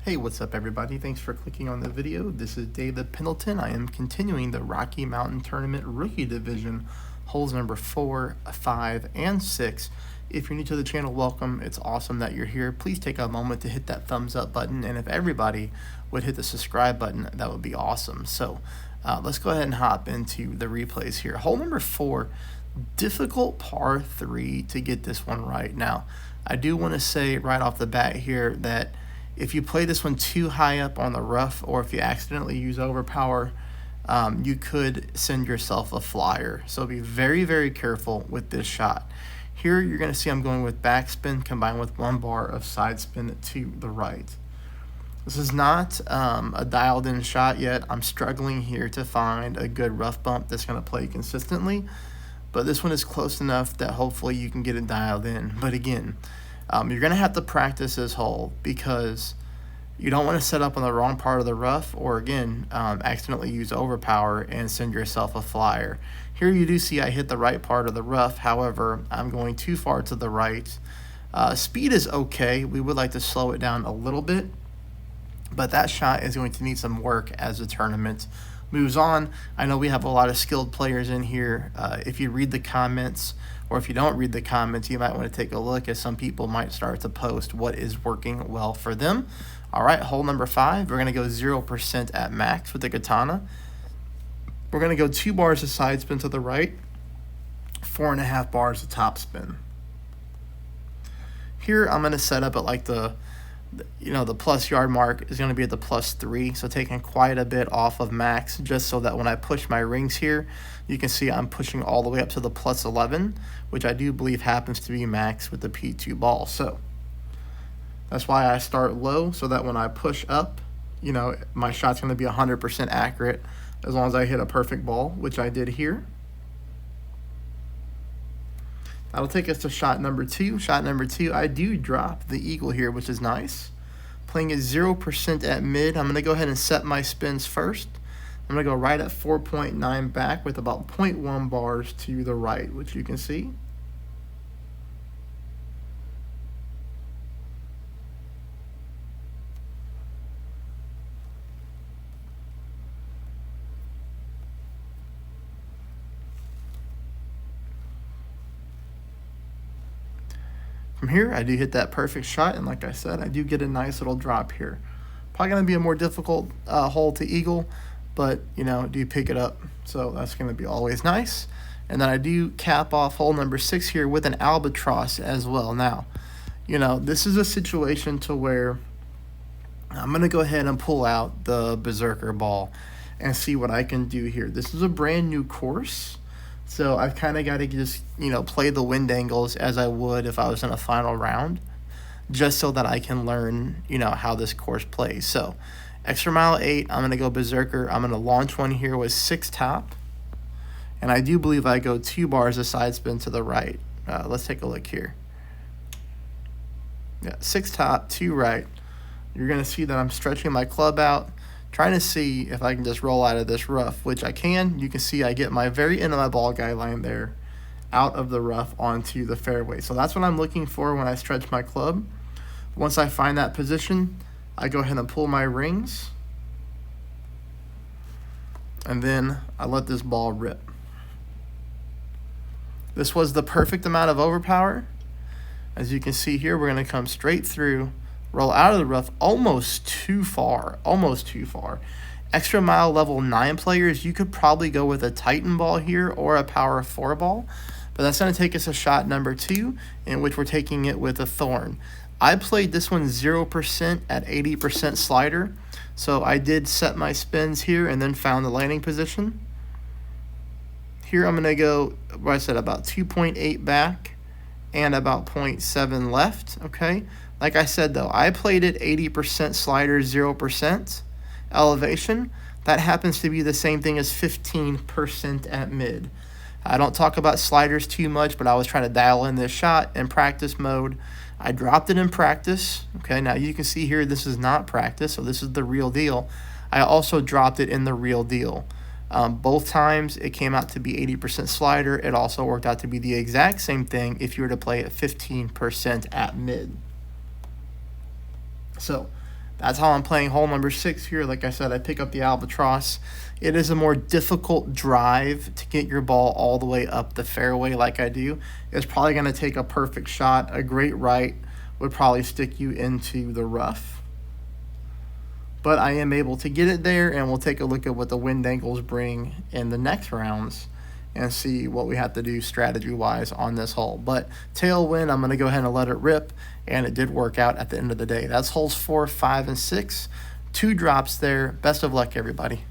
Hey, what's up everybody? Thanks for clicking on the video. This is David Pendleton. I am continuing the Rocky Mountain Tournament Rookie Division, holes number 4, 5, and 6. If you're new to the channel, welcome. It's awesome that you're here. Please take a moment to hit that thumbs up button, and if everybody would hit the subscribe button, that would be awesome. So let's go ahead and hop into the replays here. Hole number 4, difficult par 3 to get this one right. Now, I do want to say right off the bat here that if you play this one too high up on the rough, or if you accidentally use overpower, you could send yourself a flyer. So be very, very careful with this shot. Here you're going to see I'm going with backspin combined with 1 bar of side spin to the right. This is not a dialed in shot yet. I'm struggling here to find a good rough bump that's going to play consistently, but this one is close enough that hopefully you can get it dialed in. But again, you're going to have to practice this hole because you don't want to set up on the wrong part of the rough or, again, accidentally use overpower and send yourself a flyer. Here you do see I hit the right part of the rough. However, I'm going too far to the right. Speed is okay. We would like to slow it down a little bit, but that shot is going to need some work as the tournament moves on. I know we have a lot of skilled players in here. If you read the comments, or if you don't read the comments, you might want to take a look, as some people might start to post what is working well for them. All right, hole number 5, we're going to go 0% at max with the katana. We're going to go 2 bars of side spin to the right, 4.5 bars of top spin. Here I'm going to set up at like the plus yard mark is going to be at the +3, so taking quite a bit off of max, just so that when I push my rings here, you can see I'm pushing all the way up to the +11, which I do believe happens to be max with the P2 ball. So that's why I start low, so that when I push up, my shot's going to be 100% accurate as long as I hit a perfect ball, which I did here. That'll take us to shot number 2. Shot number 2, I do drop the eagle here, which is nice. Playing at 0% at mid, I'm going to go ahead and set my spins first. I'm going to go right at 4.9 back with about 0.1 bars to the right, which you can see. From here, I do hit that perfect shot, and like I said, I do get a nice little drop here. Probably going to be a more difficult hole to eagle, but, do pick it up, so that's going to be always nice. And then I do cap off hole number 6 here with an albatross as well. Now, this is a situation to where I'm going to go ahead and pull out the berserker ball and see what I can do here. This is a brand new course, so I've kind of got to just, play the wind angles as I would if I was in a final round, just so that I can learn, how this course plays. So extra mile 8, I'm going to go berserker. I'm going to launch one here with 6 top, and I do believe I go 2 bars of side spin to the right. Let's take a look here. Yeah, 6 top, 2 right. You're going to see that I'm stretching my club out, trying to see if I can just roll out of this rough, which I can. You can see I get my very end of my ball guide line there out of the rough onto the fairway. So that's what I'm looking for when I stretch my club. Once I find that position, I go ahead and pull my rings, and then I let this ball rip. This was the perfect amount of overpower. As you can see here, we're going to come straight through, roll out of the rough almost too far. Extra mile level 9 players, you could probably go with a Titan ball here or a Power 4 ball, but that's going to take us to shot number 2, in which we're taking it with a thorn. I played this one 0% at 80% slider, so I did set my spins here and then found the landing position. Here I'm going to go, what I said, about 2.8 back and about 0.7 left, okay? Like I said, though, I played it 80% slider, 0% elevation. That happens to be the same thing as 15% at mid. I don't talk about sliders too much, but I was trying to dial in this shot in practice mode. I dropped it in practice. Okay, now you can see here this is not practice, so this is the real deal. I also dropped it in the real deal. Both times it came out to be 80% slider. It also worked out to be the exact same thing if you were to play at 15% at mid. So That's how I'm playing hole number 6 here. Like I said, I pick up the albatross. It is a more difficult drive to get your ball all the way up the fairway like I do. It's probably going to take a perfect shot. A great right would probably stick you into the rough. But I am able to get it there, and we'll take a look at what the wind angles bring in the next rounds and see what we have to do strategy-wise on this hole. But tailwind, I'm going to go ahead and let it rip, and it did work out at the end of the day. That's holes 4, 5, and 6. 2 drops there. Best of luck, everybody.